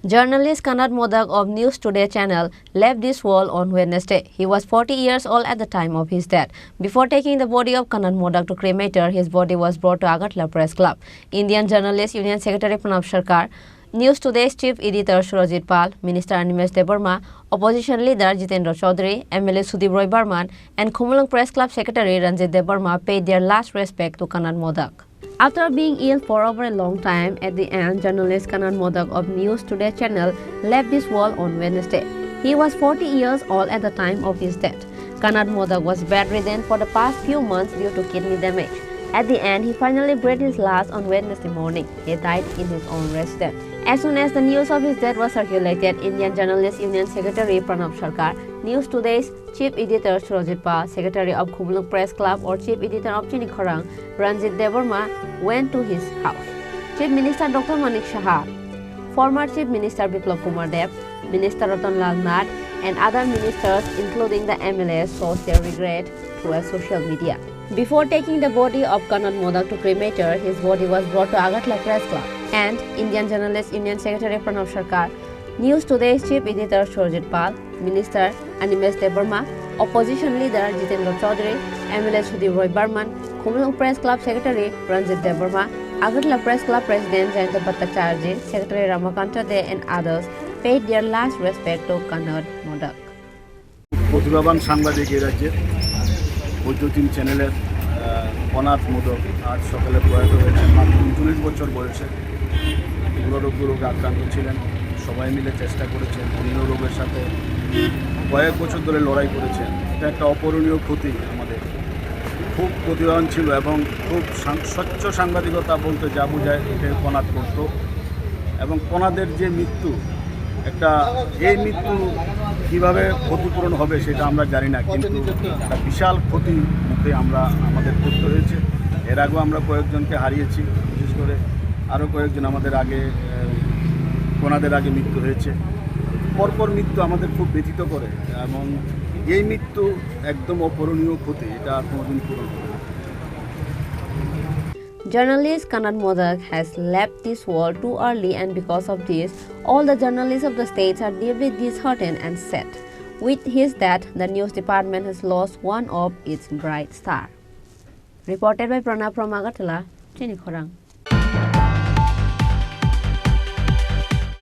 Journalist Kanad Modak of News Today channel left this world on Wednesday. He was 40 years old at the time of his death. Before taking the body of Kanad Modak to cremator, his body was brought to Agartala Press Club. Indian Journalist Union Secretary Pranav Sarkar, News Today's Chief Editor Surajit Pal, Minister Animesh Debarma, Opposition Leader Jitendra Chaudhary, MLA Sudip Roy Barman, and Khorang Press Club Secretary Ranjit Debarma paid their last respect to Kanad Modak. After being ill for over a long time, at the end, journalist Kanad Modak of News Today channel left this world on Wednesday. He was 40 years old at the time of his death. Kanad Modak was bedridden for the past few months due to kidney damage. At the end, he finally breathed his last on Wednesday morning. He died in his own residence. As soon as the news of his death was circulated, Indian Journalist Union Secretary Pranav Sarkar, News Today's Chief Editor Surajit Pal, Secretary of Khorang Press Club or Chief Editor of Chini Khorang, Ranjit Debarma went to his house. Chief Minister Dr. Manik Saha, former Chief Minister Biplab Kumar Dev, Minister Ratan Lal Nath, and other ministers, including the MLAs, showed their regret through social media. Before taking the body of Kanad Modak to cremator, his body was brought to Agartala Press Club. And Indian Journalist Union Secretary Pranav Sarkar, News Today's Chief Editor Surajit Pal, Minister Animesh Debarma, Opposition Leader Jitendra Chaudhary, MLA Sudip Roy Barman, Khorang Press Club Secretary Ranjit Debarma, Agartala Press Club President Jayanta Bhattacharya, Secretary Ramakanta De, and others paid their last respect to Kanad Modak. প্রতিভাবান সাংবাদিক এই রাজ্যের বৈদ্যুতিন চ্যানেলের কনাদ মোদক আজ সকালে প্রয়াত হয়েছেন। মাত্র 39 বছর বয়সে দুরারোগ্য রোগে আক্রান্ত ছিলেন। সবাই মিলে চেষ্টা করেছেন, অন্য রোগের সাথে কয়েক বছর ধরে লড়াই করেছেন। এটা একটা অপূরণীয় ক্ষতি আমাদের। খুব প্রতিভাবান ছিল এবং খুব স্বচ্ছ সাংবাদিকতা বলতে যা বোঝায় এটা কনাদ করত। এবং কনাদের যে মৃত্যু, এই মৃত্যু কীভাবে ক্ষতিপূরণ হবে সেটা আমরা জানি না, কিন্তু একটা বিশাল ক্ষতির মুখে আমাদের পড়তে হয়েছে। এর আগেও আমরা কয়েকজনকে হারিয়েছি, বিশেষ করে আরও কয়েকজন আমাদের আগে কনাদের আগে মৃত্যু হয়েছে। পরপর মৃত্যু আমাদের খুব ব্যথিত করে এবং এই মৃত্যু একদম অপূরণীয় ক্ষতি, এটা আর কোনোদিন পূরণ হবে না। Journalist Kanad Modak has left this world too early, and because of this, all the journalists of the states are deeply disheartened and sad. With his death, the news department has lost one of its bright stars. Reported by Pranav from Agartala, Chini Khorang.